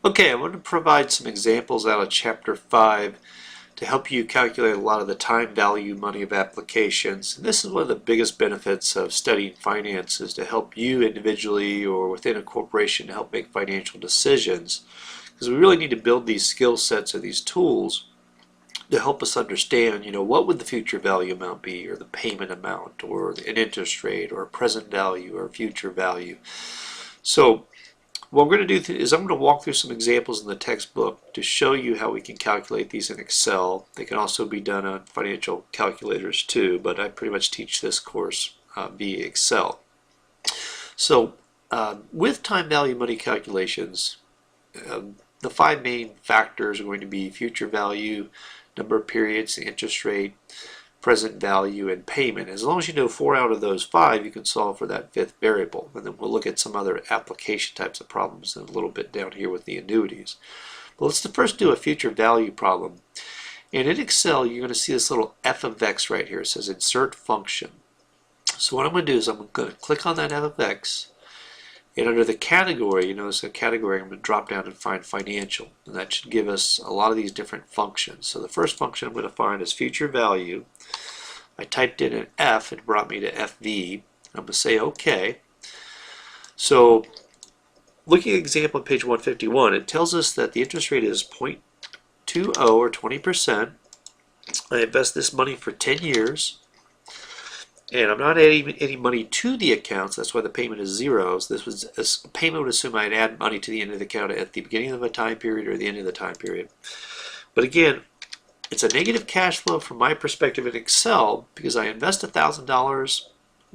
Okay, I want to provide some examples out of Chapter 5 to help you calculate a lot of the time value money of applications. And this is one of the biggest benefits of studying finance, is to help you individually or within a corporation to help make financial decisions. Because we really need to build these skill sets or these tools to help us understand, what would the future value amount be, or the payment amount, or an interest rate, or a present value, or future value. So what we're going to do is I'm going to walk through some examples in the textbook to show you how we can calculate these in Excel. They can also be done on financial calculators too, but I pretty much teach this course via Excel. So with time value money calculations, the five main factors are going to be future value, number of periods, the interest rate, present value, and payment. As long as you know 4 out of those 5, you can solve for that 5th variable. And then we'll look at some other application types of problems in a little bit down here with the annuities. But let's first do a future value problem. And in Excel, you're going to see this little f of x right here. It says insert function. So what I'm going to do is I'm going to click on that f of x. And under the category, you notice a category, I'm going to drop down and find financial. And that should give us a lot of these different functions. So the first function I'm going to find is future value. I typed in an F, it brought me to FV. I'm going to say OK. So looking at example on page 151, it tells us that the interest rate is 0.20 or 20%. I invest this money for 10 years. And I'm not adding any money to the account, so that's why the payment is 0. So this payment would assume I'd add money to the end of the account at the beginning of a time period or the end of the time period. But again, it's a negative cash flow from my perspective in Excel because I invest $1,000,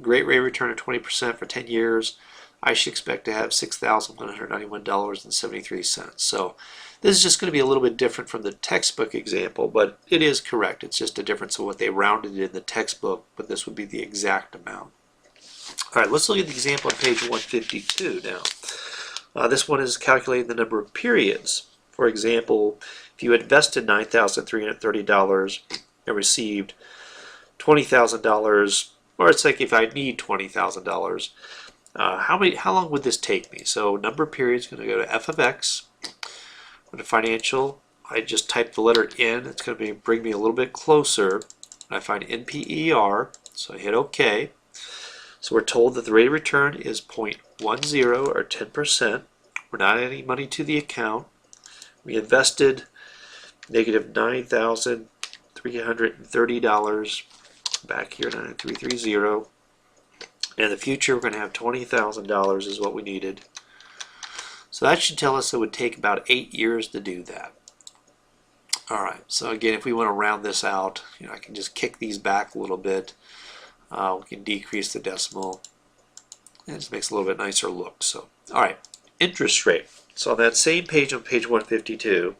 great rate of return of 20% for 10 years. I should expect to have $6,191.73. So this is just going to be a little bit different from the textbook example, but it is correct. It's just a difference of what they rounded in the textbook, but this would be the exact amount. All right, let's look at the example on page 152 now. This one is calculating the number of periods. For example, if you invested $9,330 and received $20,000, or it's like if I need $20,000, how long would this take me? So number of periods is going to go to f of x. Go to financial, I just type the letter N. It's going to bring me a little bit closer. I find NPER, so I hit OK. So we're told that the rate of return is 0.10 or 10%. We're not adding money to the account. We invested negative $9,330 back here, 9330. And in the future, we're going to have $20,000 is what we needed. So that should tell us it would take about 8 years to do that. All right, so again, if we want to round this out, I can just kick these back a little bit. We can decrease the decimal. And it just makes a little bit nicer look. So, all right, interest rate. So on that same page, on page 152,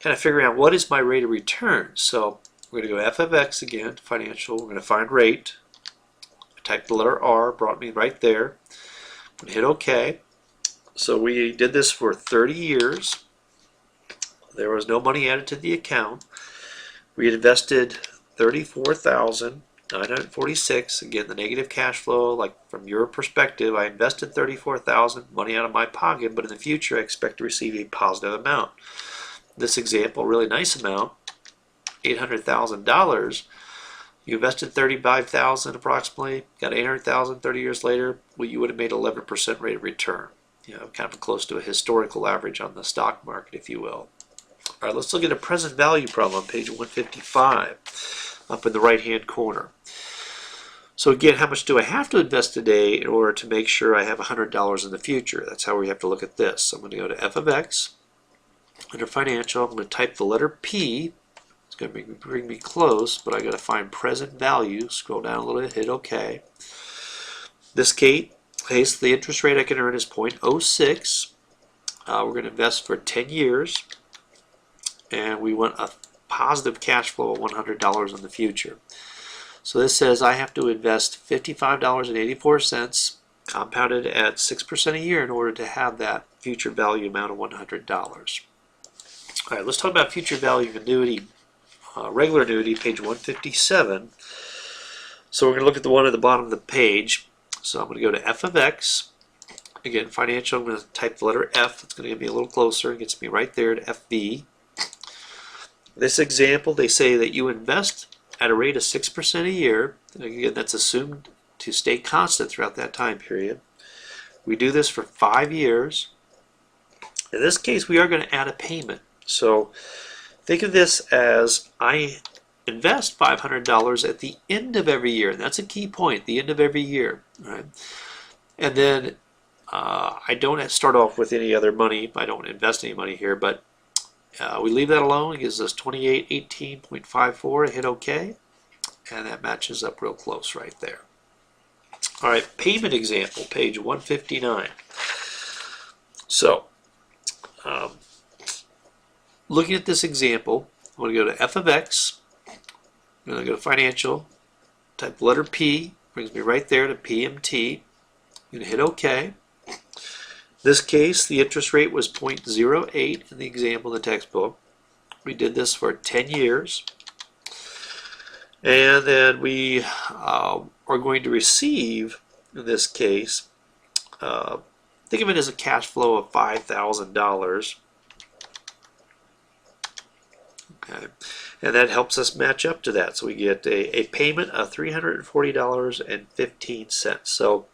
kind of figuring out what is my rate of return. So we're going to go f of x again, financial. We're going to find rate. I typed the letter R, brought me right there. I'm going to hit OK. So we did this for 30 years. There was no money added to the account. We had invested $34,946. Again, the negative cash flow, like from your perspective, I invested $34,000, money out of my pocket, but in the future I expect to receive a positive amount. This example, really nice amount, $800,000. You invested $35,000 approximately, got $800,000 30 years later. Well, you would have made 11% rate of return. Kind of close to a historical average on the stock market, if you will. All right, let's look at a present value problem on page 155, up in the right-hand corner. So again, how much do I have to invest today in order to make sure I have $100 in the future? That's how we have to look at this. So I'm going to go to f of x. Under financial, I'm going to type the letter P. It's going to bring me close, but I got to find present value. Scroll down a little bit, hit OK. This case, the interest rate I can earn is 0.06. We're going to invest for 10 years, and we want a positive cash flow of $100 in the future. So this says I have to invest $55.84 compounded at 6% a year in order to have that future value amount of $100. All right, let's talk about future value of annuity, regular annuity, page 157. So we're going to look at the one at the bottom of the page. So I'm going to go to f of x, again, financial, I'm going to type the letter F. It's going to get me a little closer. It gets me right there to FV. This example, they say that you invest at a rate of 6% a year. And again, that's assumed to stay constant throughout that time period. We do this for 5 years. In this case, we are going to add a payment. So think of this as I invest $500 at the end of every year. And that's a key point, the end of every year. Right? And then I don't start off with any other money. I don't invest any money here, but we leave that alone. It gives us 2818.54. Hit OK, and that matches up real close right there. All right, payment example, page 159. So, looking at this example, I'm going to go to f of x. I'm going to go to financial, type letter P, brings me right there to PMT. I'm going to hit OK. In this case, the interest rate was 0.08 in the example in the textbook. We did this for 10 years. And then we are going to receive, in this case, think of it as a cash flow of $5,000. Okay. And that helps us match up to that. So we get a payment of $340.15. So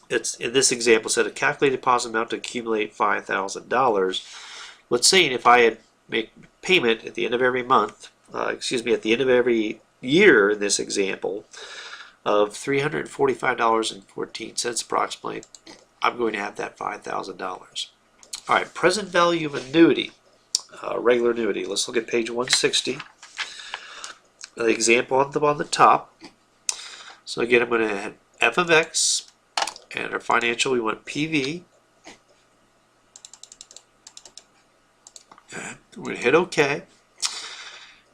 it's, in this example, said a calculated deposit amount to accumulate $5,000. Let's say if I had make payment at the end of every month, at the end of every year in this example, of $345.14 approximately, I'm going to have that $5,000. All right, present value of annuity, regular annuity. Let's look at page 160. The example on the top. So again, I'm going to add f of x. And our financial, we want PV. Okay. We're going to hit OK.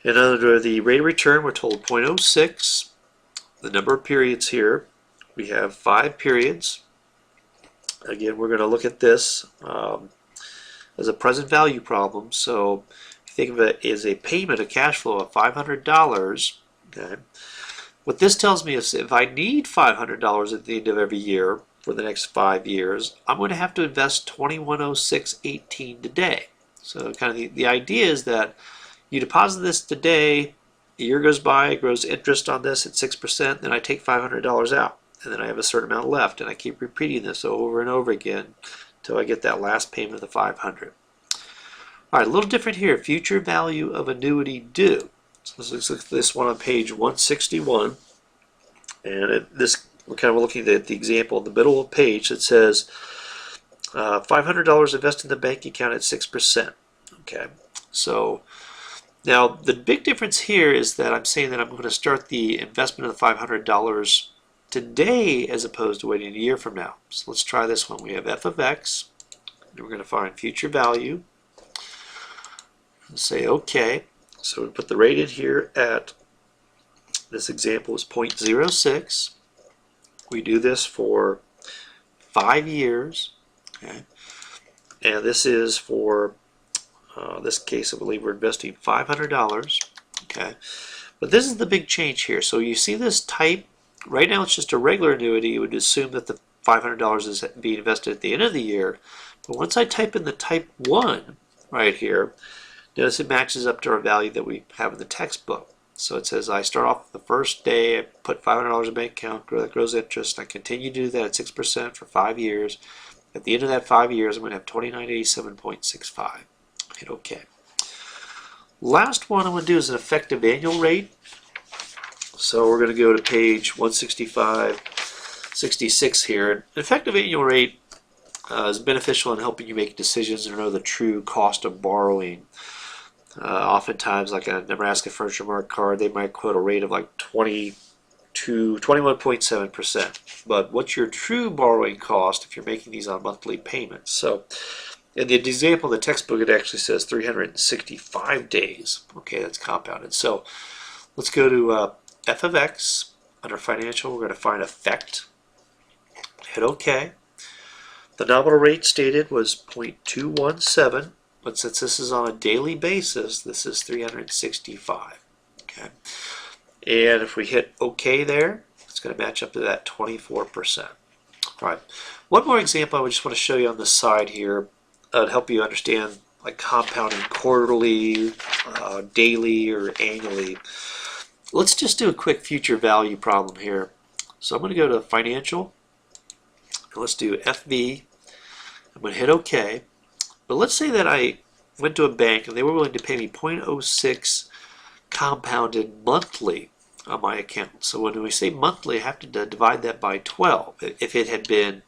And under the rate of return, we're told 0.06. The number of periods here, we have 5 periods. Again, we're going to look at this as a present value problem. So if you think of it as a payment, a cash flow of $500. Okay. What this tells me is if I need $500 at the end of every year for the next 5 years, I'm going to have to invest $2106.18 today. So kind of the idea is that you deposit this today, a year goes by, it grows interest on this at 6%, then I take $500 out, and then I have a certain amount left, and I keep repeating this over and over again until I get that last payment of the $500. All right, a little different here. Future value of annuity due. So let's look at this one on page 161. And we're kind of looking at the example in the middle of the page that says $500 invested in the bank account at 6%. Okay, so now the big difference here is that I'm saying that I'm going to start the investment of the $500 today as opposed to waiting a year from now. So let's try this one. We have f of x, and we're going to find future value. Say OK. So we put the rate in here at, this example is 0.06. We do this for 5 years. Okay. And this is for, this case I believe we're investing $500. Okay. But this is the big change here. So you see this type, right now it's just a regular annuity. You would assume that the $500 is being invested at the end of the year. But once I type in the type 1 right here, notice it matches up to our value that we have in the textbook. So it says I start off the first day, I put $500 in bank account, that grows interest. I continue to do that at 6% for 5 years. At the end of that 5 years, I'm going to have 2987.65. Hit OK. Last one I'm going to do is an effective annual rate. So we're going to go to page 165-66 here. An effective annual rate is beneficial in helping you make decisions and know the true cost of borrowing. Oftentimes, like a Nebraska Furniture Mart card, they might quote a rate of like 21.7%. But what's your true borrowing cost if you're making these on monthly payments? So in the example in the textbook, it actually says 365 days. Okay, that's compounded. So let's go to f of x. Under financial, we're going to find effect. Hit OK. The nominal rate stated was 0.217. But since this is on a daily basis, this is 365. Okay, and if we hit OK there, it's going to match up to that 24%. All right. One more example I would just want to show you on the side here to help you understand like compounding quarterly, daily, or annually. Let's just do a quick future value problem here. So I'm going to go to Financial, and let's do FV. I'm going to hit OK. But let's say that I went to a bank and they were willing to pay me 0.06 compounded monthly on my account. So when we say monthly, I have to divide that by 12. If it had been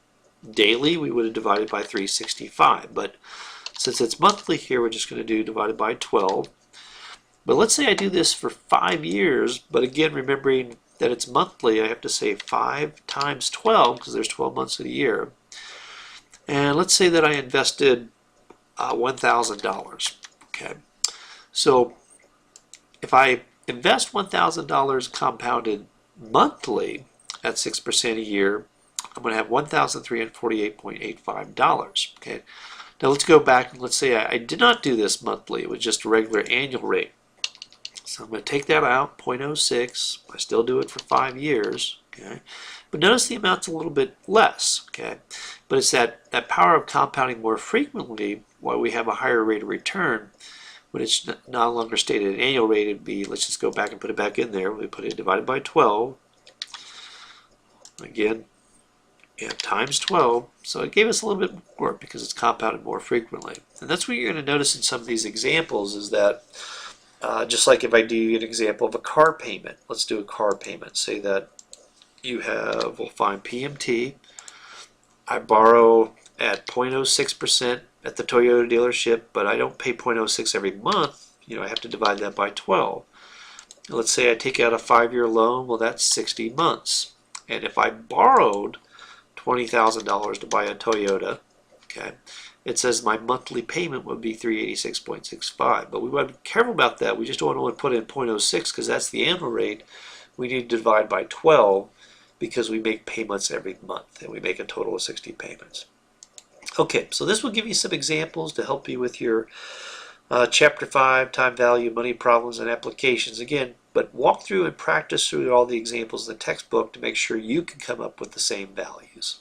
daily, we would have divided by 365. But since it's monthly here, we're just going to do divided by 12. But let's say I do this for 5 years, but again, remembering that it's monthly, I have to say 5 times 12, because there's 12 months of the year. And let's say that I invested $1,000. Okay, so if I invest $1,000 compounded monthly at 6% a year, I'm going to have $1,348.85. Okay, now let's go back and let's say I did not do this monthly, it was just a regular annual rate. So I'm going to take that out, 0.06. I still do it for 5 years. Okay, but notice the amount's a little bit less. Okay, but it's that power of compounding more frequently why we have a higher rate of return. When it's no longer stated an annual rate, it'd be, let's just go back and put it back in there. We put it divided by 12. Again, yeah, times 12. So it gave us a little bit more because it's compounded more frequently. And that's what you're going to notice in some of these examples is that just like if I do an example of a car payment, let's do a car payment. Say that you have, we'll find PMT. I borrow at 0.06% at the Toyota dealership, but I don't pay 0.06 every month. You know, I have to divide that by 12. Let's say I take out a 5-year loan. Well, that's 60 months. And if I borrowed $20,000 to buy a Toyota, okay, it says my monthly payment would be $386.65. But we want to be careful about that. We just don't want to put in 0.06 because that's the annual rate. We need to divide by 12 because we make payments every month, and we make a total of 60 payments. Okay, so this will give you some examples to help you with your Chapter 5, time value, money problems, and applications. Again, but walk through and practice through all the examples in the textbook to make sure you can come up with the same values.